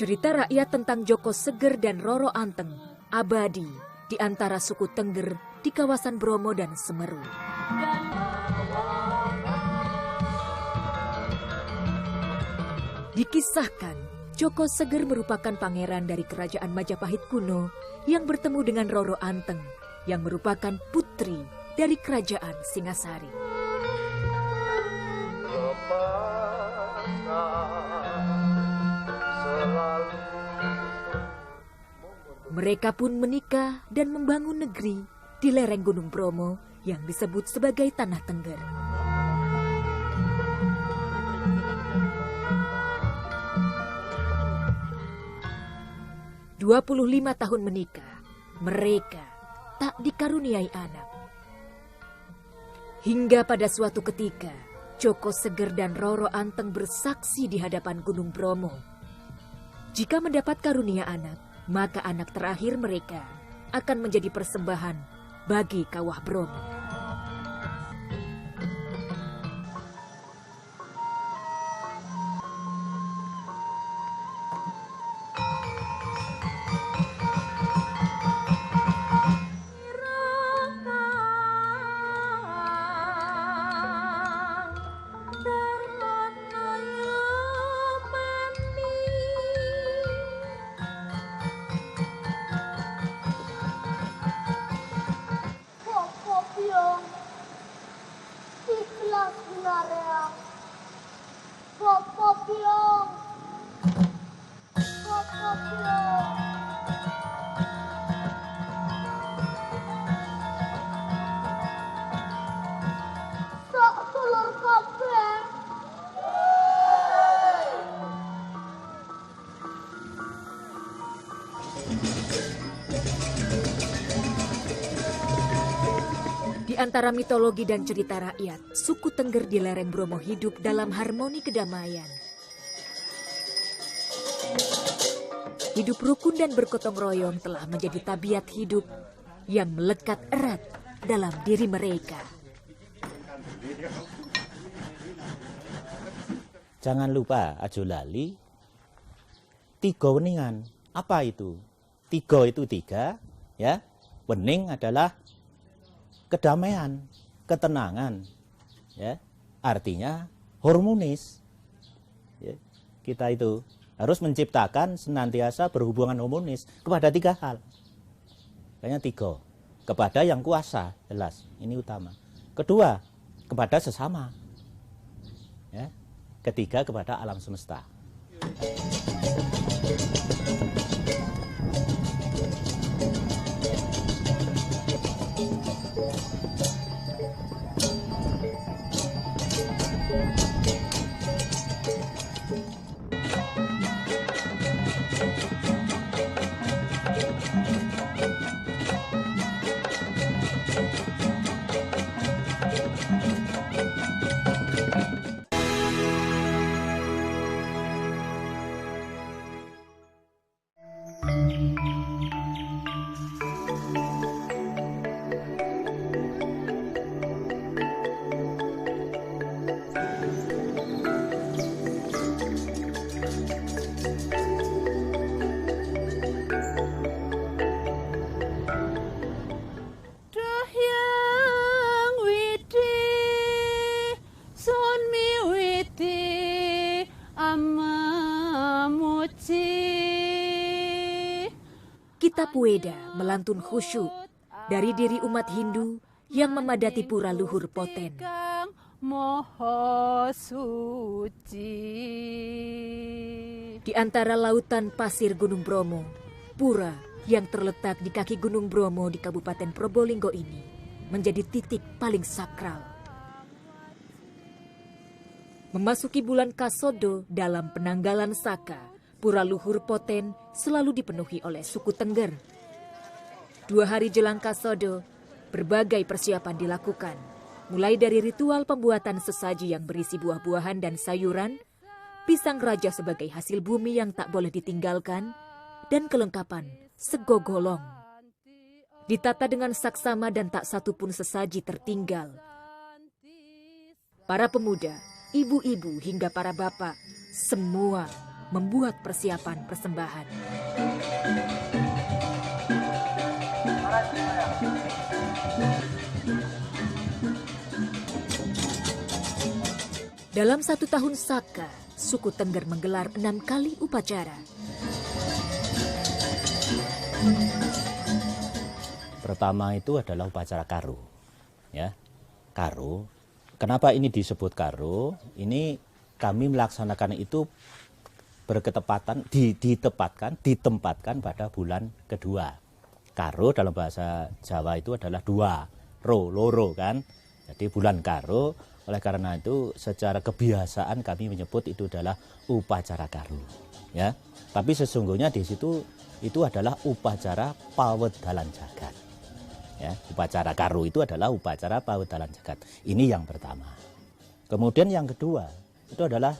Cerita rakyat tentang Joko Seger dan Roro Anteng abadi di antara suku Tengger di kawasan Bromo dan Semeru. Dikisahkan, Joko Seger merupakan pangeran dari kerajaan Majapahit kuno yang bertemu dengan Roro Anteng yang merupakan putri dari kerajaan Singasari. Mereka pun menikah dan membangun negeri di lereng Gunung Bromo yang disebut sebagai Tanah Tengger. "25 tahun menikah, mereka tak dikaruniai anak. Hingga pada suatu ketika, Joko Seger dan Roro Anteng bersaksi di hadapan Gunung Bromo. Jika mendapat karunia anak, maka anak terakhir mereka akan menjadi persembahan bagi Kawah Bromo. Di antara mitologi dan cerita rakyat, suku Tengger di lereng Bromo hidup dalam harmoni kedamaian. Hidup rukun dan bergotong royong telah menjadi tabiat hidup yang melekat erat dalam diri mereka. Jangan lupa ajo lali, 3 weningan. Apa itu? 3 itu 3, ya. Wening adalah kedamaian, ketenangan, ya, artinya harmonis. Ya, kita itu harus menciptakan senantiasa berhubungan harmonis kepada 3 hal. Kayaknya 3, kepada yang kuasa, jelas, ini utama. Kedua, kepada sesama, ya. Ketiga, kepada alam semesta. Kitab Weda melantun khusyuk dari diri umat Hindu yang memadati pura luhur Poten. Di antara lautan pasir Gunung Bromo, pura yang terletak di kaki Gunung Bromo di Kabupaten Probolinggo ini menjadi titik paling sakral. Memasuki bulan Kasodo dalam penanggalan Saka, pura luhur Poten selalu dipenuhi oleh suku Tengger. 2 hari jelang Kasodo, berbagai persiapan dilakukan, mulai dari ritual pembuatan sesaji yang berisi buah-buahan dan sayuran, pisang raja sebagai hasil bumi yang tak boleh ditinggalkan, dan kelengkapan sego golong. Ditata dengan saksama dan tak satu pun sesaji tertinggal. Para pemuda, ibu-ibu hingga para bapak, semua membuat persiapan persembahan. Dalam 1 tahun Saka, suku Tengger menggelar 6 kali upacara. Pertama itu adalah upacara Karo. Ya. Karo. Kenapa ini disebut Karo? Ini kami melaksanakan itu berketepatan, ditempatkan pada bulan kedua. Karo dalam bahasa Jawa itu adalah 2, loro kan. Jadi bulan Karo, oleh karena itu secara kebiasaan kami menyebut itu adalah upacara Karo. Ya. Tapi sesungguhnya di situ itu adalah upacara pawedalan jagat. Ya, upacara Karo itu adalah upacara pawedalan jagat. Ini yang pertama. Kemudian yang kedua itu adalah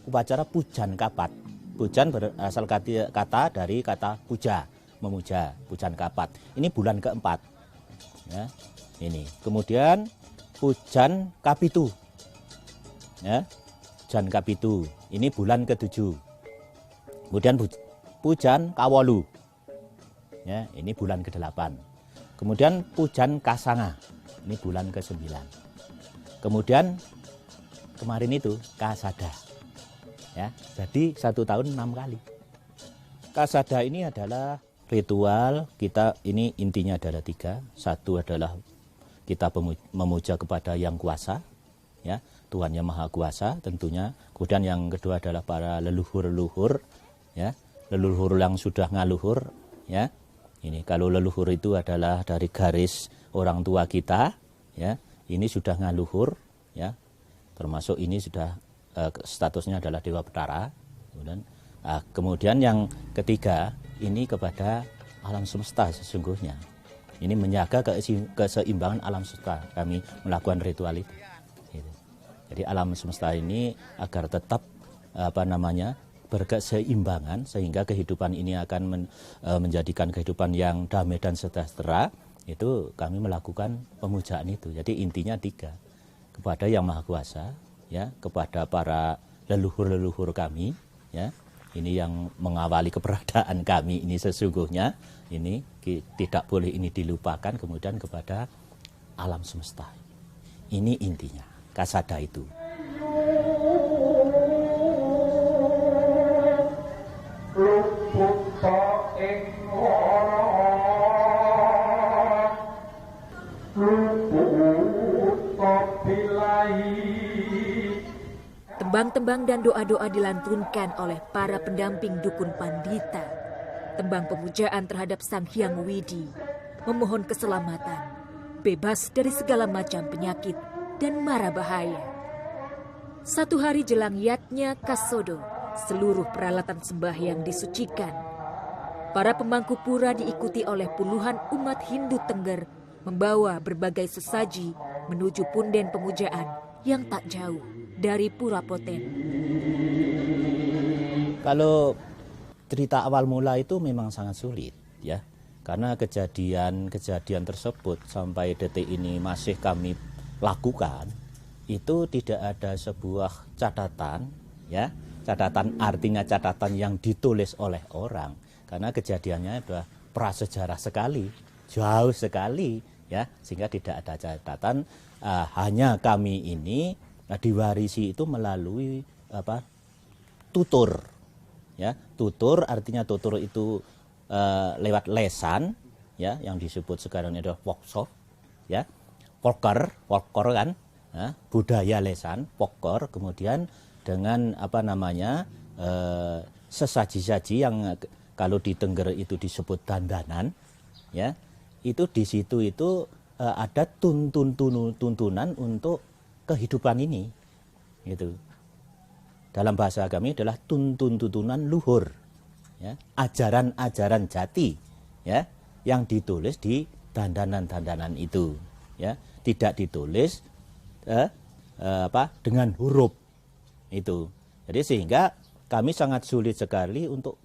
upacara pujan kapat. Pujan berasal kata dari kata puja, memuja, pujan kapat. Ini bulan keempat. Ya, ini. Kemudian pujan kapitu. Ya, pujan kapitu. Ini bulan ke-7. Kemudian pujan kawolu. Ya, ini bulan ke-8. Kemudian pujan kasanga, ini bulan ke-9. Kemudian kemarin itu kasada. Ya, jadi 1 tahun 6 kali. Kasada ini adalah ritual kita, ini intinya adalah 3. Satu adalah kita memuja kepada Yang Kuasa, ya, Tuhan Yang Maha Kuasa tentunya. Kemudian yang kedua adalah para leluhur-leluhur, ya, leluhur yang sudah ngaluhur, ya. Ini kalau leluhur itu adalah dari garis orang tua kita, ya. Ini sudah ngaluhur, ya. Termasuk ini sudah statusnya adalah Dewa Betara. Kemudian yang ketiga ini kepada alam semesta sesungguhnya. Ini menjaga keseimbangan alam semesta. Kami melakukan ritual itu. Gitu. Jadi alam semesta ini agar tetap berkeseimbangan sehingga kehidupan ini akan menjadikan kehidupan yang damai dan sejahtera. Itu kami melakukan pemujaan itu. Jadi intinya 3, kepada Yang Maha Kuasa, ya, kepada para leluhur-leluhur kami, ya, ini yang mengawali keberadaan kami ini sesungguhnya, ini tidak boleh ini dilupakan. Kemudian kepada alam semesta. Ini intinya kasada itu. Tembang-tembang dan doa-doa dilantunkan oleh para pendamping dukun pandita. Tembang pemujaan terhadap Sang Hyang Widi, memohon keselamatan, bebas dari segala macam penyakit dan mara bahaya. 1 hari jelang yatnya Kasodo, seluruh peralatan sembahyang disucikan. Para pemangku pura diikuti oleh puluhan umat Hindu Tengger membawa berbagai sesaji menuju punden pemujaan yang tak jauh dari Pura Poten. Kalau cerita awal mula itu memang sangat sulit, ya, karena kejadian tersebut sampai detik ini masih kami lakukan. Itu tidak ada sebuah catatan, ya, catatan artinya catatan yang ditulis oleh orang, karena kejadiannya adalah prasejarah sekali, jauh sekali, ya, sehingga tidak ada catatan. Hanya kami ini diwarisi itu melalui tutur, ya, tutur artinya tutur itu lewat lesan, ya, yang disebut sekarang ini adalah workshop, ya, poker kan, ya, budaya lesan, poker, kemudian dengan sesaji-saji yang kalau di Tengger itu disebut dandanan, ya, itu di situ itu ada tuntunan untuk kehidupan ini, gitu. Dalam bahasa kami adalah tuntunan luhur, ya, ajaran-ajaran jati, ya, yang ditulis di dandanan-dandanan itu, ya, tidak ditulis dengan huruf itu. Jadi sehingga kami sangat sulit sekali untuk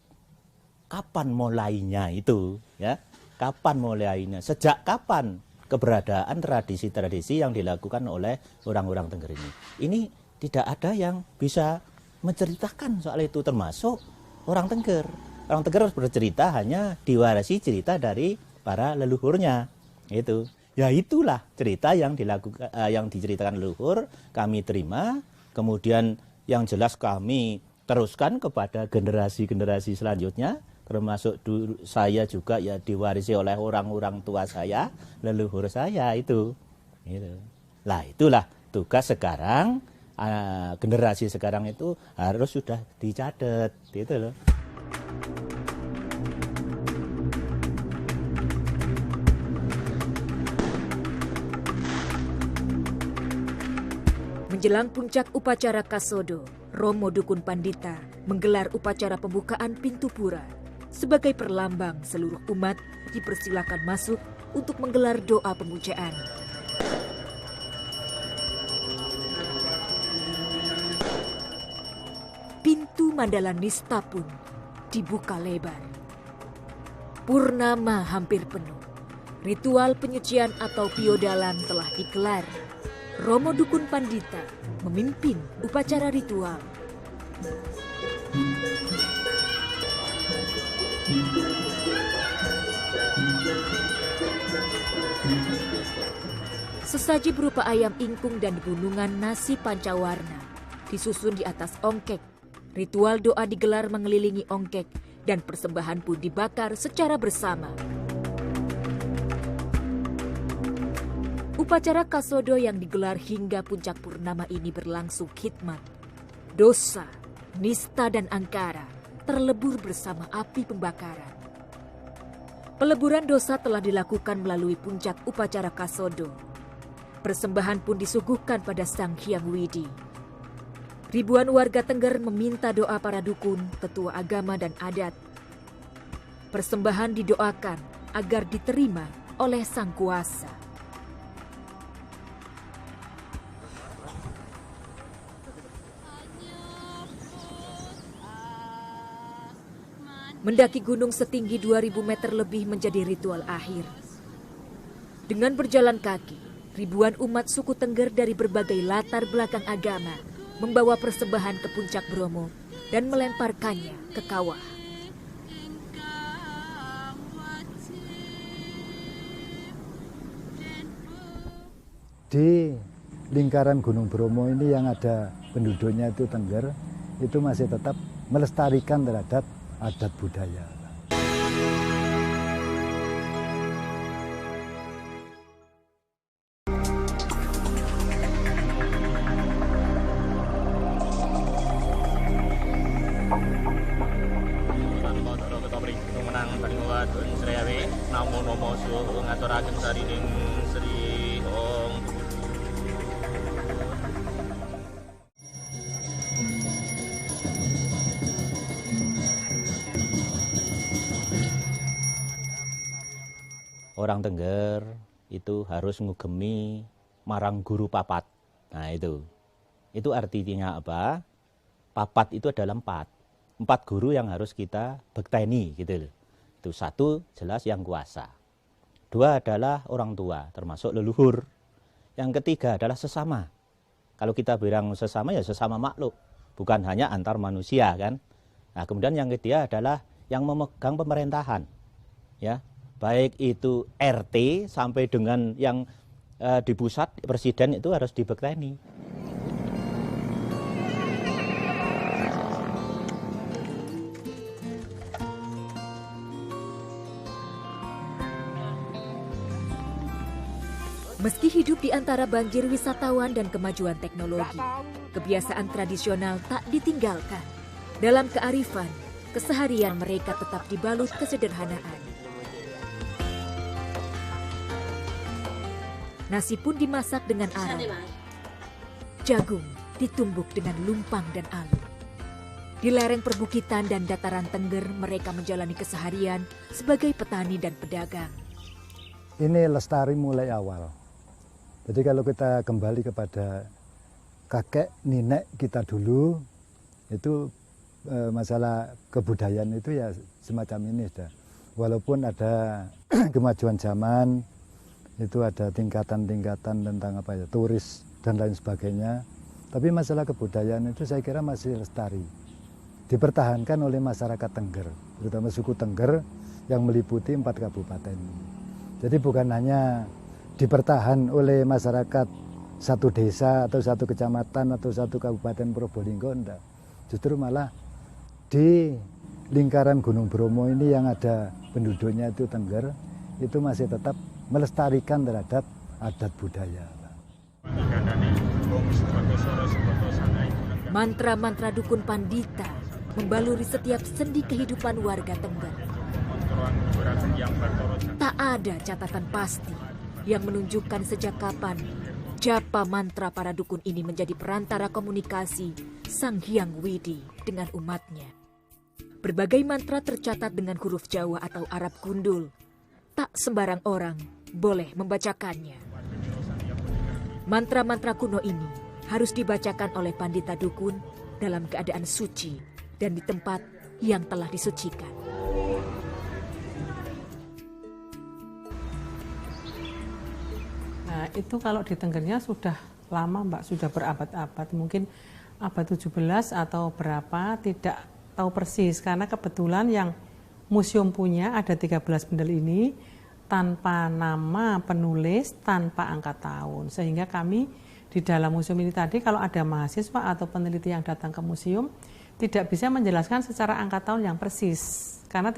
kapan mulainya itu, ya, kapan mulainya, sejak kapan keberadaan tradisi-tradisi yang dilakukan oleh orang-orang Tengger ini. Ini tidak ada yang bisa menceritakan soal itu, termasuk orang Tengger. Orang Tengger harus bercerita hanya diwarisi cerita dari para leluhurnya. Itu. Ya itulah cerita yang dilakukan, yang diceritakan leluhur, kami terima, kemudian yang jelas kami teruskan kepada generasi-generasi selanjutnya, termasuk saya juga ya diwarisi oleh orang-orang tua saya, leluhur saya itu. Gitu. Lah itulah tugas sekarang, generasi sekarang itu harus sudah dicatat, gitu loh. Menjelang puncak upacara Kasodo, Romo Dukun Pandita menggelar upacara pembukaan pintu pura. Sebagai perlambang seluruh umat dipersilakan masuk untuk menggelar doa pemujaan. Pintu Mandala Nista pun dibuka lebar. Purnama hampir penuh. Ritual penyucian atau piodalan telah digelar. Romo Dukun Pandita memimpin upacara ritual. Sesaji berupa ayam ingkung dan gunungan nasi pancawarna disusun di atas ongkek. Ritual doa digelar mengelilingi ongkek dan persembahan pun dibakar secara bersama. Upacara Kasodo yang digelar hingga puncak purnama ini berlangsung khidmat. Dosa, nista dan angkara terlebur bersama api pembakaran. Peleburan dosa telah dilakukan melalui puncak upacara Kasodo. Persembahan pun disuguhkan pada Sang Hyang Widi. Ribuan warga Tengger meminta doa para dukun, tetua agama dan adat. Persembahan didoakan agar diterima oleh Sang Kuasa. Mendaki gunung setinggi 2000 meter lebih menjadi ritual akhir. Dengan berjalan kaki, ribuan umat suku Tengger dari berbagai latar belakang agama membawa persembahan ke puncak Bromo dan melemparkannya ke kawah. Di lingkaran Gunung Bromo ini yang ada penduduknya itu Tengger, itu masih tetap melestarikan terhadap adat budaya. Orang Tengger itu harus ngugemi marang guru papat. Nah itu artinya apa? Papat itu adalah empat guru yang harus kita bekteni gitu. Itu satu jelas yang kuasa. Dua adalah orang tua termasuk leluhur. Yang ketiga adalah sesama. Kalau kita bilang sesama ya sesama makhluk, bukan hanya antar manusia kan. Nah kemudian yang ketiga adalah yang memegang pemerintahan, ya. Baik itu RT sampai dengan yang di pusat presiden itu harus dibekteni. Meski hidup di antara banjir wisatawan dan kemajuan teknologi, kebiasaan tradisional tak ditinggalkan. Dalam kearifan, keseharian mereka tetap dibalut kesederhanaan. Nasi pun dimasak dengan arang. Jagung ditumbuk dengan lumpang dan alu. Di lereng perbukitan dan dataran Tengger, mereka menjalani keseharian sebagai petani dan pedagang. Ini lestari mulai awal. Jadi kalau kita kembali kepada kakek nenek kita dulu, itu masalah kebudayaan itu ya semacam ini sudah. Walaupun ada kemajuan zaman, itu ada tingkatan-tingkatan tentang apa ya, turis dan lain sebagainya. Tapi masalah kebudayaan itu saya kira masih lestari. Dipertahankan oleh masyarakat Tengger, terutama suku Tengger yang meliputi 4 kabupaten. Jadi bukan hanya dipertahan oleh masyarakat satu desa atau satu kecamatan atau satu kabupaten Probolinggo, enggak. Justru malah di lingkaran Gunung Bromo ini yang ada penduduknya itu Tengger, itu masih tetap melestarikan terhadap adat budaya. Mantra-mantra dukun Pandita membaluri setiap sendi kehidupan warga Tengger. Tak ada catatan pasti yang menunjukkan sejak kapan japa mantra para dukun ini menjadi perantara komunikasi Sang Hyang Widi dengan umatnya. Berbagai mantra tercatat dengan huruf Jawa atau Arab gundul. Tak sembarang orang boleh membacakannya. Mantra-mantra kuno ini harus dibacakan oleh pandita dukun dalam keadaan suci dan di tempat yang telah disucikan. Nah, itu kalau di Tenggernya sudah lama, Mbak, sudah berabad-abad, mungkin abad 17 atau berapa, tidak tahu persis, karena kebetulan yang museum punya ada 13 bendel ini tanpa nama penulis, tanpa angka tahun, sehingga kami di dalam museum ini tadi kalau ada mahasiswa atau peneliti yang datang ke museum tidak bisa menjelaskan secara angka tahun yang persis, karena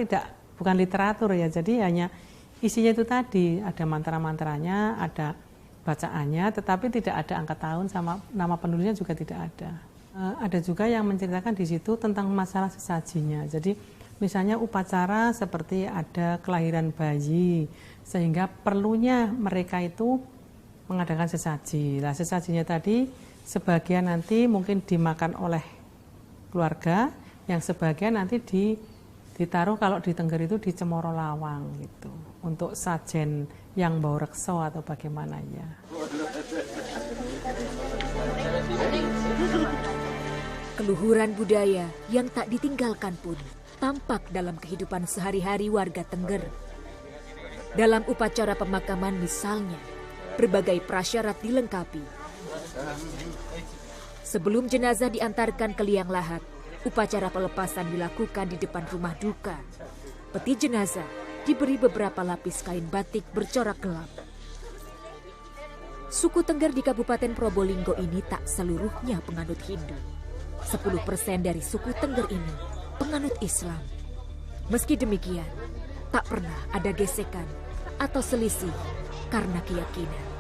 bukan literatur ya, jadi hanya isinya itu tadi, ada mantra-mantranya, ada bacaannya, tetapi tidak ada angka tahun sama nama penulisnya juga tidak ada. Ada juga yang menceritakan di situ tentang masalah sesajinya. Jadi misalnya upacara seperti ada kelahiran bayi, sehingga perlunya mereka itu mengadakan sesaji. Nah, sesajinya tadi sebagian nanti mungkin dimakan oleh keluarga, yang sebagian nanti ditaruh kalau di Tengger itu di Cemoro Lawang gitu, untuk sajen yang bau rekso atau bagaimana ya. Keluhuran budaya yang tak ditinggalkan pun tampak dalam kehidupan sehari-hari warga Tengger. Dalam upacara pemakaman misalnya, berbagai prasyarat dilengkapi. Sebelum jenazah diantarkan ke liang lahat, upacara pelepasan dilakukan di depan rumah duka. Peti jenazah diberi beberapa lapis kain batik bercorak gelap. Suku Tengger di Kabupaten Probolinggo ini tak seluruhnya penganut Hindu. 10% dari suku Tengger ini penganut Islam. Meski demikian, tak pernah ada gesekan atau selisih karena keyakinan.